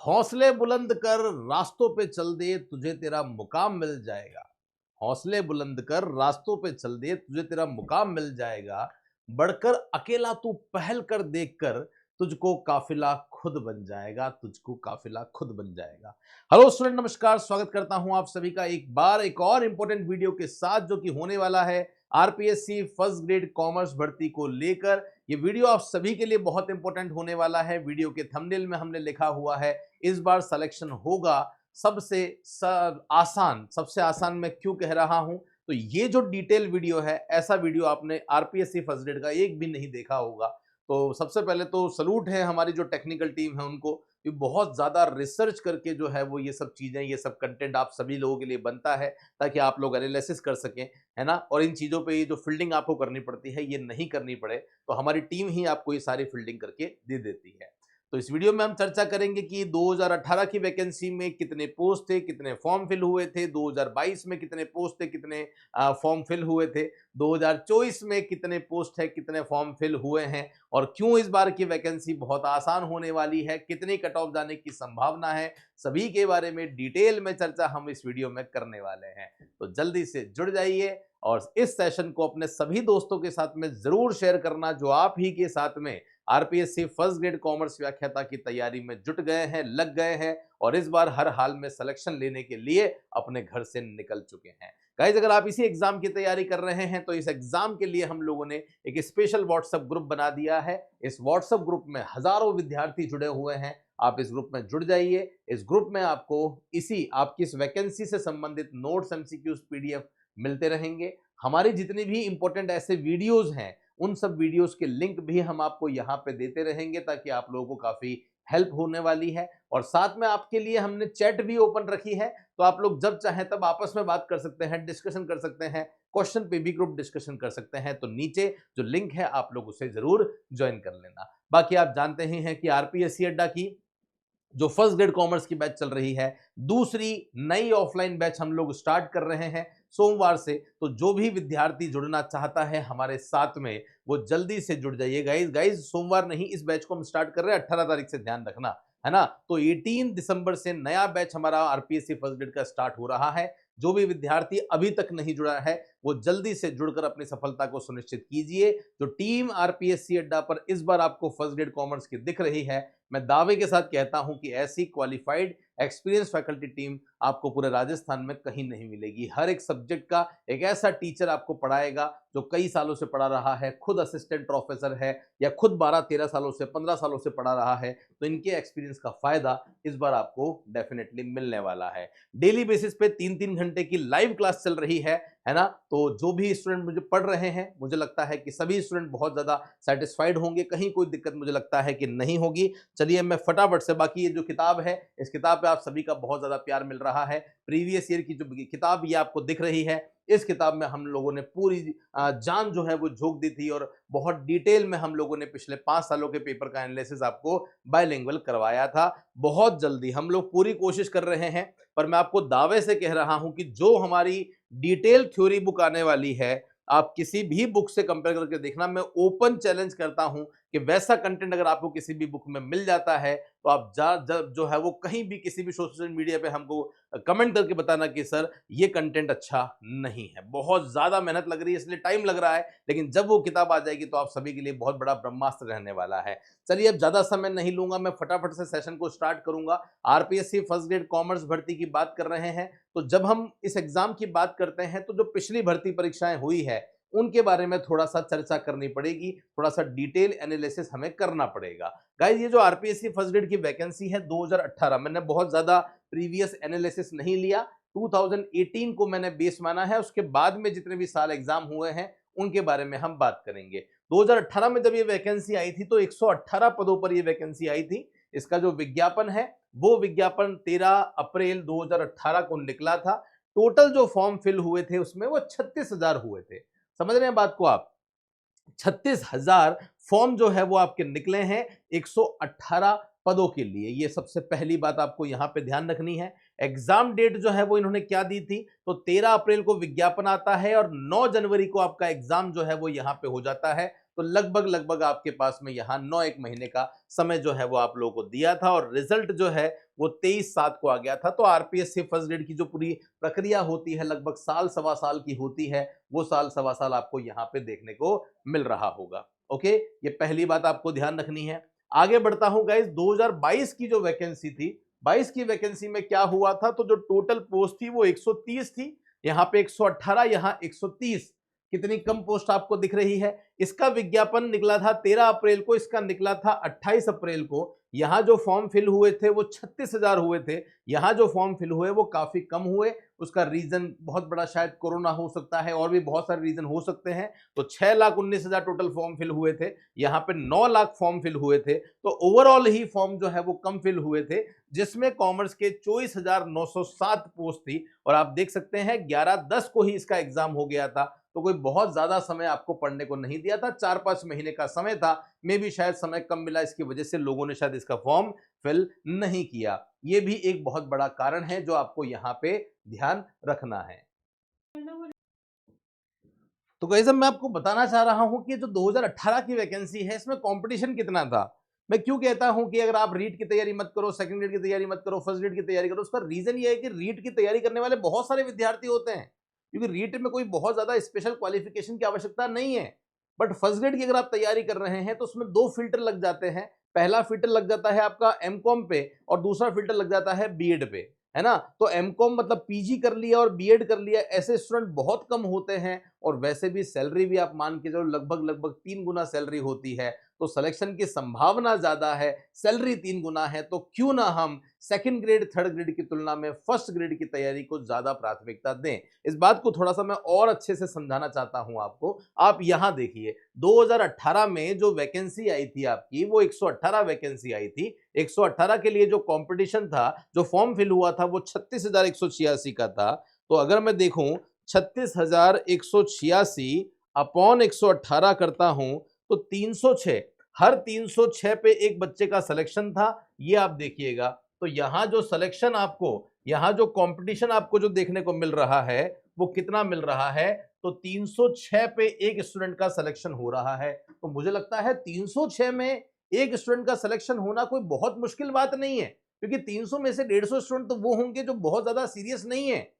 हौसले बुलंद कर रास्तों पे चल दे तुझे तेरा मुकाम मिल जाएगा। हौसले बुलंद कर रास्तों पे चल दे तुझे तेरा मुकाम मिल जाएगा। बढ़कर अकेला तू पहल कर देख कर तुझको काफिला खुद बन जाएगा, तुझको काफिला खुद बन जाएगा। हेलो स्टूडेंट, नमस्कार, स्वागत करता हूं आप सभी का एक बार एक और इंपॉर्टेंट वीडियो के साथ जो कि होने वाला है आरपीएससी फर्स्ट ग्रेड कॉमर्स भर्ती को लेकर। ये वीडियो आप सभी के लिए बहुत इंपॉर्टेंट होने वाला है। वीडियो के थंबनेल में हमने लिखा हुआ है इस बार सिलेक्शन होगा सबसे आसान। सबसे आसान मैं क्यों कह रहा हूं, तो ये जो डिटेल वीडियो है, ऐसा वीडियो आपने आरपीएससी फर्स्ट ग्रेड का एक भी नहीं देखा होगा। तो सबसे पहले तो सलूट है हमारी जो टेक्निकल टीम है उनको, ये बहुत ज्यादा रिसर्च करके जो है वो ये सब चीजें, ये सब कंटेंट आप सभी लोगों के लिए बनता है ताकि आप लोग एनालिसिस कर सकें, है ना। और इन चीजों पे ये जो फील्डिंग आपको करनी पड़ती है ये नहीं करनी पड़े, तो हमारी टीम ही आपको ये सारी फील्डिंग करके दे देती है। तो इस वीडियो में हम चर्चा करेंगे कि 2018 की वैकेंसी में कितने पोस्ट थे, कितने फॉर्म फिल हुए थे, 2022 में कितने पोस्ट थे, कितने फॉर्म फिल हुए थे, 2024 में कितने पोस्ट है, कितने फॉर्म फिल हुए हैं, और क्यों इस बार की वैकेंसी बहुत आसान होने वाली है, कितनी कट ऑफ जाने की संभावना है, सभी के बारे में डिटेल में चर्चा हम इस वीडियो में करने वाले हैं। तो जल्दी से जुड़ जाइए और इस सेशन को अपने सभी दोस्तों के साथ में जरूर शेयर करना जो आप ही के साथ में आरपीएससी फर्स्ट ग्रेड कॉमर्स व्याख्याता की तैयारी में जुट गए हैं, लग गए हैं और इस बार हर हाल में सिलेक्शन लेने के लिए अपने घर से निकल चुके हैं। गाइस, अगर आप इसी एग्जाम की तैयारी कर रहे हैं तो इस एग्जाम के लिए हम लोगों ने एक स्पेशल व्हाट्सएप ग्रुप बना दिया है। इस व्हाट्सएप ग्रुप में हजारों विद्यार्थी जुड़े हुए हैं। आप इस ग्रुप में जुड़ जाइए। इस ग्रुप में आपको आपकी इस वैकेंसी से संबंधित नोट्स, एमसीक्यूज, पीडीएफ मिलते रहेंगे। हमारी जितनी भी इंपॉर्टेंट ऐसे वीडियोज हैं उन सब वीडियोस के लिंक भी हम आपको यहाँ पे देते रहेंगे ताकि आप लोगों को काफी हेल्प होने वाली है। और साथ में आपके लिए हमने चैट भी ओपन रखी है, तो आप लोग जब चाहें तब आपस में बात कर सकते हैं, डिस्कशन कर सकते हैं, क्वेश्चन पे भी ग्रुप डिस्कशन कर सकते हैं। तो नीचे जो लिंक है आप लोग उसे जरूर ज्वाइन कर लेना। बाकी आप जानते ही हैं कि आरपीएससी अड्डा की जो फर्स्ट ग्रेड कॉमर्स की बैच चल रही है, दूसरी नई ऑफलाइन बैच हम लोग स्टार्ट कर रहे हैं सोमवार से। तो जो भी विद्यार्थी जुड़ना चाहता है हमारे साथ में वो जल्दी से जुड़ जाइए। गाइज सोमवार नहीं, इस बैच को हम स्टार्ट कर रहे हैं 18 तारीख से, ध्यान रखना, है ना। तो 18 दिसंबर से नया बैच हमारा आरपीएससी फर्स्ट ग्रेड का स्टार्ट हो रहा है। जो भी विद्यार्थी अभी तक नहीं जुड़ा है वो जल्दी से जुड़कर अपनी सफलता को सुनिश्चित कीजिए। जो टीम आरपीएससी अड्डा पर इस बार आपको फर्स्ट ग्रेड कॉमर्स की दिख रही है, मैं दावे के साथ कहता हूं कि ऐसी क्वालिफाइड एक्सपीरियंस फैकल्टी टीम आपको पूरे राजस्थान में कहीं नहीं मिलेगी। हर एक सब्जेक्ट का एक ऐसा टीचर आपको पढ़ाएगा जो कई सालों से पढ़ा रहा है, खुद असिस्टेंट प्रोफेसर है या खुद 12-13 सालों से, 15 सालों से पढ़ा रहा है। तो इनके एक्सपीरियंस का फायदा इस बार आपको डेफिनेटली मिलने वाला है। डेली बेसिस पे 3-3 घंटे की लाइव क्लास चल रही है ना। तो जो भी स्टूडेंट मुझे पढ़ रहे हैं, मुझे लगता है कि सभी स्टूडेंट बहुत ज्यादा सेटिस्फाइड होंगे, कहीं कोई दिक्कत मुझे लगता है कि नहीं होगी। चलिए मैं फटाफट से, बाकी ये जो किताब है इस किताब पे आप सभी का बहुत ज्यादा प्यार मिल रहा है। प्रीवियस ईयर की जो किताब ये आपको दिख रही है, इस किताब में हम लोगों ने पूरी जान जो है वो झोंक दी थी और बहुत डिटेल में हम लोगों ने पिछले 5 सालों के पेपर का एनालिसिस आपको बायलिंगुअल करवाया था। बहुत जल्दी हम लोग पूरी कोशिश कर रहे हैं, पर मैं आपको दावे से कह रहा हूं कि जो हमारी डिटेल थ्योरी बुक आने वाली है, आप किसी भी बुक से कंपेयर करके देखना। मैं ओपन चैलेंज करता हूं कि वैसा कंटेंट अगर आपको किसी भी बुक में मिल जाता है तो आप जो है वो कहीं भी किसी भी सोशल मीडिया पे हमको कमेंट करके बताना कि सर ये कंटेंट अच्छा नहीं है। बहुत ज्यादा मेहनत लग रही है इसलिए टाइम लग रहा है, लेकिन जब वो किताब आ जाएगी तो आप सभी के लिए बहुत बड़ा ब्रह्मास्त्र रहने वाला है। चलिए अब ज्यादा समय नहीं लूंगा, मैं फटाफट से सेशन को स्टार्ट करूंगा। आरपीएससी फर्स्ट ग्रेड कॉमर्स भर्ती की बात कर रहे हैं, तो जब हम इस एग्जाम की बात करते हैं तो जो पिछली भर्ती परीक्षाएं हुई है उनके बारे में थोड़ा सा चर्चा करनी पड़ेगी, थोड़ा सा डिटेल एनालिसिस हमें करना पड़ेगा। गाइस, ये जो आरपीएससी फर्स्ट ग्रेड की वैकेंसी है 2018, मैंने बहुत ज्यादा प्रीवियस एनालिसिस नहीं लिया, 2018 को मैंने बेस माना है। उसके बाद में जितने भी साल एग्जाम हुए हैं उनके बारे में हम बात करेंगे। 2018 में जब ये वैकेंसी आई थी तो 118 पदों पर ये वैकेंसी आई थी। इसका जो विज्ञापन है वो विज्ञापन 13 अप्रैल 2018 को निकला था। टोटल जो फॉर्म फिल हुए थे उसमें वो 36,000 हुए थे। समझ रहे हैं बात को आप? 36,000 फॉर्म जो है वो आपके निकले हैं 118 पदों के लिए। ये सबसे पहली बात आपको यहां पे ध्यान रखनी है। एग्जाम डेट जो है वो इन्होंने क्या दी थी, तो 13 अप्रैल को विज्ञापन आता है और 9 जनवरी को आपका एग्जाम जो है वो यहां पे हो जाता है। तो लगभग लगभग आपके पास में यहाँ 9-1 महीने का समय जो है वो आप लोगों को दिया था और रिजल्ट जो है वो 23/7 को आ गया था। तो आरपीएससी फर्स्ट ग्रेड की जो पूरी प्रक्रिया होती है लगभग साल सवा साल की होती है, वो साल सवा साल आपको यहाँ पे देखने को मिल रहा होगा। ओके, ये पहली बात आपको ध्यान रखनी है। आगे बढ़ता हूं गाइस, 2022 की जो वैकेंसी थी, 22 की वैकेंसी में क्या हुआ था, तो जो टोटल पोस्ट थी वो 130 थी, यहाँ पे 118, यहाँ 130। कितनी कम पोस्ट आपको दिख रही है। इसका विज्ञापन निकला था 13 अप्रैल को, इसका निकला था 28 अप्रैल को। यहां जो फॉर्म फिल हुए थे वो 36,000 हुए थे, यहां जो फॉर्म फिल हुए वो काफी कम हुए। उसका रीजन बहुत बड़ा शायद कोरोना हो सकता है और भी बहुत सारे रीजन हो सकते हैं। तो 6,19,000 टोटल फॉर्म फिल हुए थे, यहाँ पे 9 लाख फॉर्म फिल हुए थे। तो ओवरऑल ही फॉर्म जो है वो कम फिल हुए थे, जिसमें कॉमर्स के 24,907 पोस्ट थी और आप देख सकते हैं 11/10 को ही इसका एग्जाम हो गया था। तो कोई बहुत ज्यादा समय आपको पढ़ने को नहीं दिया था, 4-5 महीने का समय था। मे भी शायद समय कम मिला, इसकी वजह से लोगों ने शायद इसका फॉर्म फिल नहीं किया। ये भी एक बहुत बड़ा कारण है जो आपको यहाँ पे ध्यान रखना है। तो गाइस, मैं आपको बताना चाह रहा हूं कि जो 2018 की वैकेंसी है इसमें कंपटीशन कितना था। मैं क्यों कहता हूं कि अगर आप रीट की तैयारी मत करो, सेकंड ग्रेड की तैयारी मत करो, फर्स्ट ग्रेड की तैयारी करो, उसका रीजन ये है कि रीट की तैयारी करने वाले बहुत सारे विद्यार्थी होते हैं, क्योंकि रीट में कोई बहुत ज्यादा स्पेशल क्वालिफिकेशन की आवश्यकता नहीं है। बट फर्स्ट ग्रेड की अगर आप तैयारी कर रहे हैं तो उसमें 2 फिल्टर लग जाते हैं। पहला फिल्टर लग जाता है आपका एमकॉम पे और दूसरा फिल्टर लग जाता है बीएड पे, है ना। तो एमकॉम मतलब पीजी कर लिया और बीएड कर लिया, ऐसे स्टूडेंट बहुत कम होते हैं और वैसे भी सैलरी भी आप मान के चलो लगभग लगभग 3 गुना सैलरी होती है। तो सिलेक्शन की संभावना ज्यादा है, सैलरी 3 गुना है, तो क्यों ना हम सेकंड ग्रेड थर्ड ग्रेड की तुलना में फर्स्ट ग्रेड की तैयारी को ज्यादा प्राथमिकता दें। इस बात को थोड़ा सा मैं और अच्छे से समझाना चाहता हूं आपको। आप यहां देखिए, 2018 में जो वैकेंसी आई थी आपकी, वो 118 वैकेंसी आई थी। 118 के लिए जो कंपटीशन था, जो फॉर्म फिल हुआ था, वो 36,186 का था। तो अगर मैं देखूं 36,186 अपॉन 118 करता हूं तो 306, हर 306 पे एक बच्चे का सिलेक्शन था। ये आप देखिएगा, तो यहां जो सिलेक्शन आपको, यहां जो कंपटीशन आपको जो देखने को मिल रहा है वो कितना मिल रहा है, तो 306 पे एक स्टूडेंट का सिलेक्शन हो रहा है। तो मुझे लगता है 306 में एक स्टूडेंट का सिलेक्शन होना कोई बहुत मुश्किल बात नहीं है, क्योंकि 300 में से 150 स्टूडेंट तो वो होंगे जो बहुत ज्यादा सीरियस नहीं है।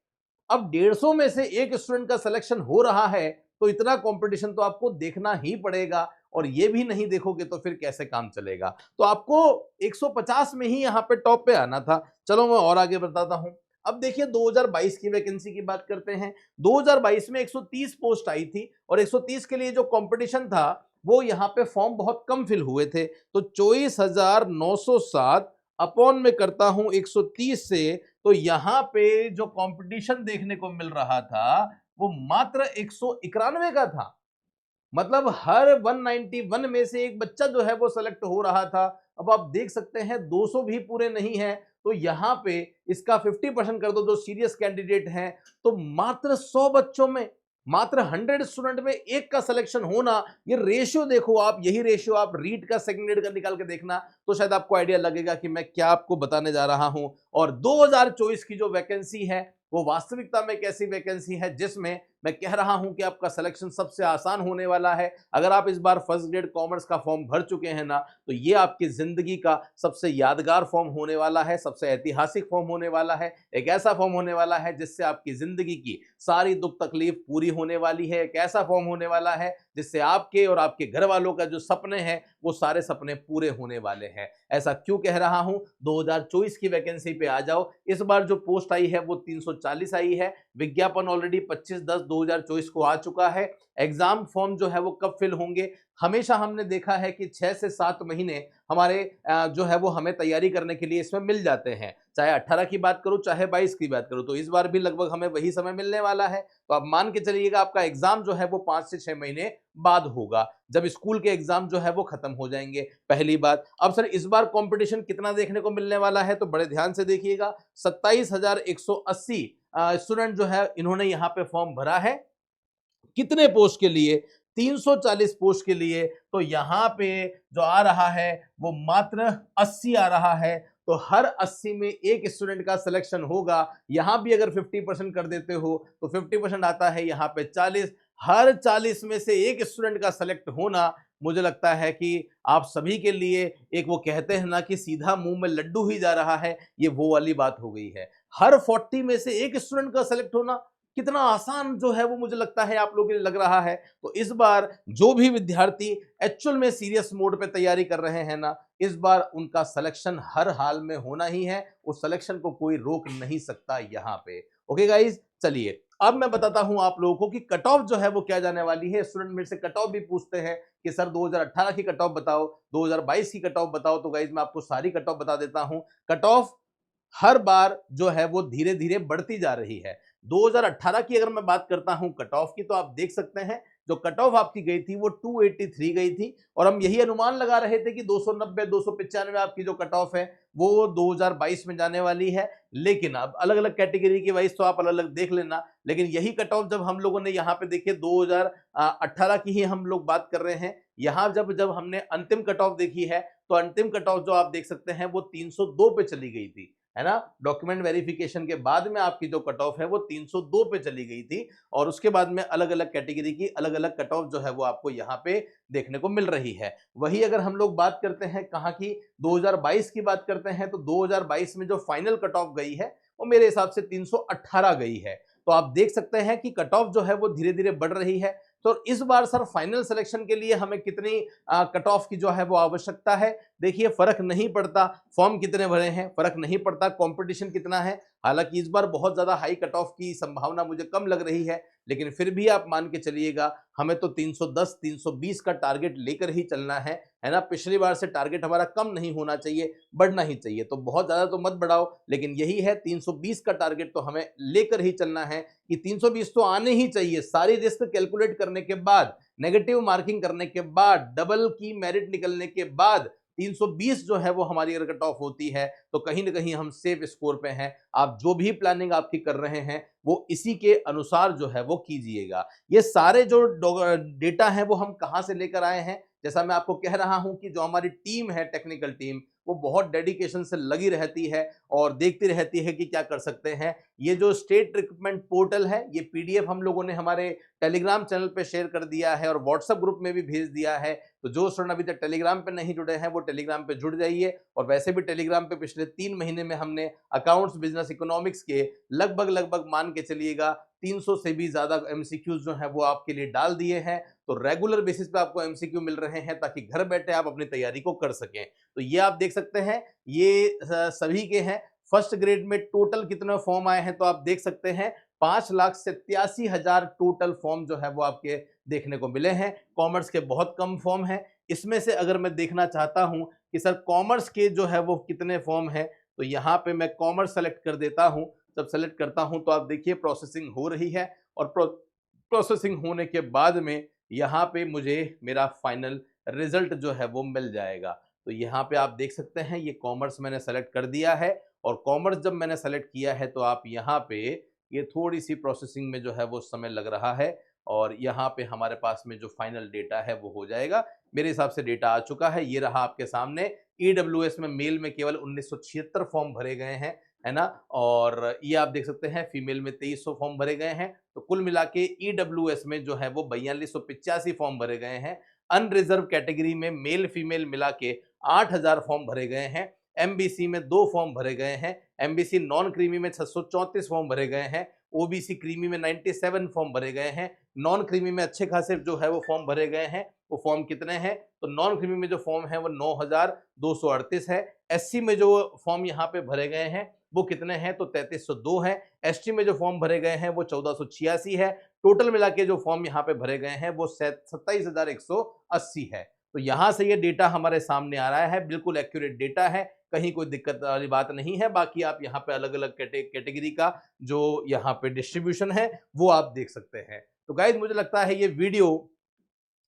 अब 150 में से एक स्टूडेंट का सिलेक्शन हो रहा है, तो इतना कंपटीशन तो आपको देखना ही पड़ेगा और ये भी नहीं देखोगे तो फिर कैसे काम चलेगा। तो आपको 150 में ही यहाँ पे टॉप पे आना था। चलो मैं और आगे बताता हूं। अब देखिए 2022 की वैकेंसी की बात करते हैं। 2022 में 130 पोस्ट आई थी और 130 के लिए जो कंपटीशन था वो यहाँ पे फॉर्म बहुत कम फिल हुए थे। तो 24,907 अपॉन में करता हूं 130 से, तो यहां पे जो कंपटीशन देखने को मिल रहा था वो मात्र 191 का था। मतलब हर 191 में से एक बच्चा जो है वो सेलेक्ट हो रहा था। अब आप देख सकते हैं 200 भी पूरे नहीं है, तो यहां पे इसका 50% कर दो जो सीरियस कैंडिडेट हैं, तो मात्र 100 बच्चों में, मात्र 100 स्टूडेंट में एक का सिलेक्शन होना। ये रेशियो देखो आप, यही रेशियो आप रीट का सेकंड ग्रेड का निकाल के देखना, तो शायद आपको आइडिया लगेगा कि मैं क्या आपको बताने जा रहा हूं। और 2024 की जो वैकेंसी है वो वास्तविकता में एक ऐसी वैकेंसी है जिसमें मैं कह रहा हूं कि आपका सिलेक्शन सबसे आसान होने वाला है। अगर आप इस बार फर्स्ट ग्रेड कॉमर्स का फॉर्म भर चुके हैं ना, तो ये आपकी जिंदगी का सबसे यादगार फॉर्म होने वाला है, सबसे ऐतिहासिक फॉर्म होने वाला है। एक ऐसा फॉर्म होने वाला है जिससे आपकी जिंदगी की सारी दुख तकलीफ पूरी होने वाली है। एक ऐसा फॉर्म होने वाला है जिससे आपके और आपके घर वालों का जो सपने हैं वो सारे सपने पूरे होने वाले हैं। ऐसा क्यों कह रहा हूं, 2024 की वैकेंसी पे आ जाओ। इस बार जो पोस्ट आई है वो 340 आई है। विज्ञापन ऑलरेडी 25/10/2024 को आ चुका है। एग्जाम फॉर्म जो है वो कब फिल होंगे, हमेशा हमने देखा है कि 6 से 7 महीने हमारे जो है वो हमें तैयारी करने के लिए इसमें मिल जाते हैं। चाहे 18 की बात करूं चाहे 22 की बात करूं, तो इस बार भी लगभग हमें वही समय मिलने वाला है। तो आप मान के चलिएगा आपका एग्जाम जो है वो 5 से 6 महीने बाद होगा, जब स्कूल के एग्जाम जो है वो खत्म हो जाएंगे। पहली बात। अब सर इस बार कंपटीशन कितना देखने को मिलने वाला है, तो बड़े ध्यान से देखिएगा। 27,180 स्टूडेंट जो है इन्होंने यहाँ पे फॉर्म भरा है। कितने पोस्ट के लिए, 340 पोस्ट के लिए। तो यहां पे जो आ रहा है वो मात्र 80 आ रहा है। तो हर 80 में एक स्टूडेंट का सिलेक्शन होगा। यहां भी अगर 50% कर देते हो तो 50% आता है यहाँ पे 40। हर 40 में से एक स्टूडेंट का सेलेक्ट होना मुझे लगता है कि आप सभी के लिए एक वो कहते हैं ना कि सीधा मुंह में लड्डू ही जा रहा है, ये वो वाली बात हो गई है। हर 40 में से एक स्टूडेंट का सेलेक्ट होना कितना आसान जो है वो मुझे लगता है आप लोगों के लिए लग रहा है। तो इस बार जो भी विद्यार्थी एक्चुअल में सीरियस मोड पे तैयारी कर रहे हैं ना, इस बार उनका सिलेक्शन हर हाल में होना ही है। उस सिलेक्शन को कोई रोक नहीं सकता यहाँ पे। ओके गाइज, चलिए अब मैं बताता हूं आप लोगों को कि कट ऑफ जो है वो क्या जाने वाली है। स्टूडेंट मेरे से कट ऑफ भी पूछते हैं कि सर 2018 की कट ऑफ बताओ, 2022 की कट ऑफ बताओ। तो गाइज मैं आपको सारी कट ऑफ बता देता हूं। कट ऑफ हर बार जो है वो धीरे धीरे बढ़ती जा रही है। 2018 की अगर मैं बात करता हूं कट ऑफ की, तो आप देख सकते हैं जो कट ऑफ आपकी गई थी वो 283 गई थी, और हम यही अनुमान लगा रहे थे कि 290 295 आपकी जो कट ऑफ है वो 2022 में जाने वाली है। लेकिन अब अलग अलग कैटेगरी की वाइज तो आप अलग अलग देख लेना, लेकिन यही कट ऑफ जब हम लोगों ने यहाँ पे देखिए 2018 की ही हम लोग बात कर रहे हैं। यहाँ जब जब हमने अंतिम कट ऑफ देखी है, तो अंतिम कट ऑफ जो आप देख सकते हैं वो 302 पे चली गई थी, है ना। डॉक्यूमेंट वेरिफिकेशन के बाद में आपकी जो कट ऑफ है वो 302 पे चली गई थी, और उसके बाद में अलग अलग कैटेगरी की अलग अलग कट ऑफ जो है वो आपको यहाँ पे देखने को मिल रही है। वही अगर हम लोग बात करते हैं कहाँ की, 2022 की बात करते हैं, तो 2022 में जो फाइनल कट ऑफ गई है वो मेरे हिसाब से 318 गई है। तो आप देख सकते हैं कि कट ऑफ जो है वो धीरे धीरे बढ़ रही है। तो इस बार सर फाइनल सिलेक्शन के लिए हमें कितनी कट ऑफ की जो है वो आवश्यकता है, देखिए फर्क नहीं पड़ता फॉर्म कितने भरे हैं, फर्क नहीं पड़ता कंपटीशन कितना है। हालांकि इस बार बहुत ज्यादा हाई कट ऑफ की संभावना मुझे कम लग रही है, लेकिन फिर भी आप मान के चलिएगा हमें तो 310 320 का टारगेट लेकर ही चलना है ना। पिछली बार से टारगेट हमारा कम नहीं होना चाहिए, बढ़ना ही चाहिए। तो बहुत ज्यादा तो मत बढ़ाओ, लेकिन यही है 320 का टारगेट तो हमें लेकर ही चलना है कि 320 तो आने ही चाहिए। सारी रिस्क कैलकुलेट करने के बाद, नेगेटिव मार्किंग करने के बाद, डबल की मेरिट निकलने के बाद 320 जो है वो हमारी अगर कट ऑफ होती है तो कहीं ना कहीं हम सेफ स्कोर पे हैं। आप जो भी प्लानिंग आपकी कर रहे हैं वो इसी के अनुसार जो है वो कीजिएगा। ये सारे जो डेटा है वो हम कहां से लेकर आए हैं, जैसा मैं आपको कह रहा हूं कि जो हमारी टीम है, टेक्निकल टीम, वो बहुत डेडिकेशन से लगी रहती है और देखती रहती है कि क्या कर सकते हैं। ये जो स्टेट रिक्रूटमेंट पोर्टल है, ये पीडीएफ हम लोगों ने हमारे टेलीग्राम चैनल पे शेयर कर दिया है और व्हाट्सएप ग्रुप में भी भेज दिया है। तो जो स्टूडेंट अभी तक टेलीग्राम पे नहीं जुड़े हैं वो टेलीग्राम पे जुड़ जाइए। और वैसे भी टेलीग्राम पे पिछले 3 महीने में हमने अकाउंट्स, बिजनेस, इकोनॉमिक्स के लगभग मान के चलिएगा 300 से भी ज्यादा एमसीक्यूज जो है वो आपके लिए डाल दिए हैं। तो रेगुलर बेसिस पे आपको एमसीक्यू मिल रहे हैं ताकि घर बैठे आप अपनी तैयारी को कर सकें। तो ये आप देख सकते हैं, ये सभी के हैं। फर्स्ट ग्रेड में टोटल कितने फॉर्म आए हैं तो आप देख सकते हैं 5,87,000 टोटल फॉर्म जो है वो आपके देखने को मिले हैं। कॉमर्स के बहुत कम फॉर्म हैं। इसमें से अगर मैं देखना चाहता हूं कि सर कॉमर्स के जो है वो कितने फॉर्म हैं, तो यहाँ पे मैं कॉमर्स सेलेक्ट कर देता हूं। जब सेलेक्ट करता हूं तो आप देखिए प्रोसेसिंग हो रही है, और प्रोसेसिंग होने के बाद में यहाँ पे मुझे मेरा फाइनल रिजल्ट जो है वो मिल जाएगा। तो यहाँ पे आप देख सकते हैं ये कॉमर्स मैंने सेलेक्ट कर दिया है, और कॉमर्स जब मैंने सेलेक्ट किया है तो आप यहाँ पे ये थोड़ी सी प्रोसेसिंग में जो है वो समय लग रहा है, और यहाँ पे हमारे पास में जो फाइनल डेटा है वो हो जाएगा। मेरे हिसाब से डेटा आ चुका है, ये रहा आपके सामने। ईडब्ल्यूएस में मेल में केवल 1976 फॉर्म भरे गए हैं, है ना। और ये आप देख सकते हैं फीमेल में 2300 फॉर्म भरे गए हैं। तो कुल मिला के ईडब्ल्यूएस में जो है वो 4285 फॉर्म भरे गए हैं। अनरिजर्व कैटेगरी में मेल फीमेल मिला के 8000 फॉर्म भरे गए हैं। एमबीसी में 2 फॉर्म भरे गए हैं। एमबीसी नॉन क्रीमी में 634 फॉर्म भरे गए हैं। ओबीसी क्रीमी में 97 फॉर्म भरे गए हैं। नॉन क्रीमी में अच्छे खासे जो है वो फॉर्म भरे गए हैं। वो फॉर्म कितने हैं, तो नॉन क्रीमी में जो फॉर्म है वो 9238 है। एससी में जो फॉर्म यहाँ पे भरे गए हैं वो कितने हैं, तो 3302 है। एसटी में जो फॉर्म भरे गए हैं वो 1486 है। टोटल मिला के जो फॉर्म यहाँ पे भरे गए हैं वो 27,180 है। तो यहाँ से ये डेटा हमारे सामने आ रहा है, बिल्कुल एक्यूरेट डेटा है, कहीं कोई दिक्कत वाली बात नहीं है। बाकी आप यहाँ पे अलग अलग कैटेगरी का जो यहाँ पे डिस्ट्रीब्यूशन है वो आप देख सकते हैं। तो गाइज मुझे लगता है ये वीडियो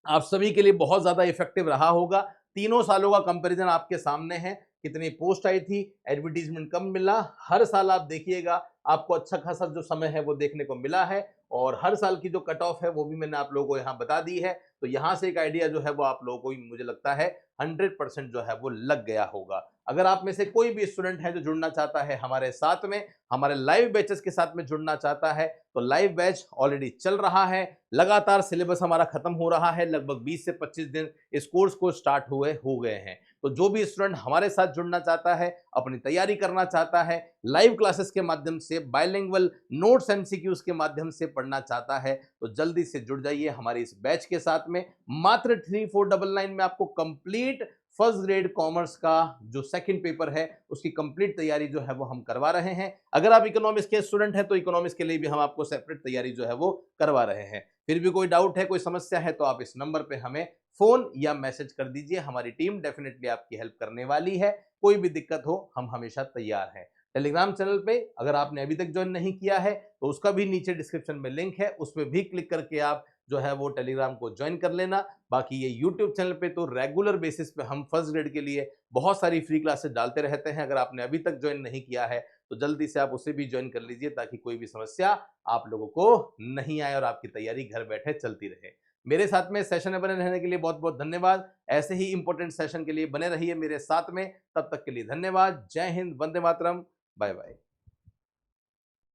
आप सभी के लिए बहुत ज्यादा इफेक्टिव रहा होगा। तीनों सालों का कंपैरिजन आपके सामने है, कितनी पोस्ट आई थी, एडवर्टीजमेंट कम मिला। हर साल आप देखिएगा आपको अच्छा खासा जो समय है वो देखने को मिला है, और हर साल की जो कट ऑफ है वो भी मैंने आप लोगों को यहाँ बता दी है। तो यहाँ से एक आइडिया जो है वो आप लोगों को मुझे लगता है 100% जो है वो लग गया होगा। अगर आप में से कोई भी स्टूडेंट है जो जुड़ना चाहता है हमारे साथ में, हमारे लाइव बैचेस के साथ में जुड़ना चाहता है, तो लाइव बैच ऑलरेडी चल रहा है। लगातार सिलेबस हमारा खत्म हो रहा है, लगभग 20 से 25 दिन इस कोर्स को स्टार्ट हुए हो गए हैं। तो जो भी स्टूडेंट हमारे साथ जुड़ना चाहता है, अपनी तैयारी करना चाहता है, लाइव क्लासेस के माध्यम से, बाइलिंगुअल नोट्स एमसीक्यूज के माध्यम से पढ़ना चाहता है, तो जल्दी से जुड़ जाइए हमारे इस बैच के साथ में। मात्र 3499 में आपको कंप्लीट फर्स्ट ग्रेड कॉमर्स का जो सेकंड पेपर है उसकी कंप्लीट तैयारी जो है वो हम करवा रहे हैं। अगर आप इकोनॉमिक्स के स्टूडेंट हैं तो इकोनॉमिक्स के लिए भी हम आपको सेपरेट तैयारी जो है वो करवा रहे हैं। फिर भी कोई डाउट है, कोई समस्या है, तो आप इस नंबर पे हमें फोन या मैसेज कर दीजिए, हमारी टीम डेफिनेटली आपकी हेल्प करने वाली है। कोई भी दिक्कत हो हम हमेशा तैयार हैं। टेलीग्राम चैनल पे अगर आपने अभी तक ज्वाइन नहीं किया है तो उसका भी नीचे डिस्क्रिप्शन में लिंक है, उस पर भी क्लिक करके आप जो है वो टेलीग्राम को ज्वाइन कर लेना। बाकी ये यूट्यूब चैनल पे तो रेगुलर बेसिस पे हम फर्स्ट ग्रेड के लिए बहुत सारी फ्री क्लासेस डालते रहते हैं। अगर आपने अभी तक ज्वाइन नहीं किया है तो जल्दी से आप उसे भी ज्वाइन कर लीजिए, ताकि कोई भी समस्या आप लोगों को नहीं आए और आपकी तैयारी घर बैठे चलती रहे। मेरे साथ में सेशन में बने रहने के लिए बहुत बहुत धन्यवाद। ऐसे ही इंपॉर्टेंट सेशन के लिए बने रहिए मेरे साथ में। तब तक के लिए धन्यवाद। जय हिंद, वंदे मातरम, बाय बाय।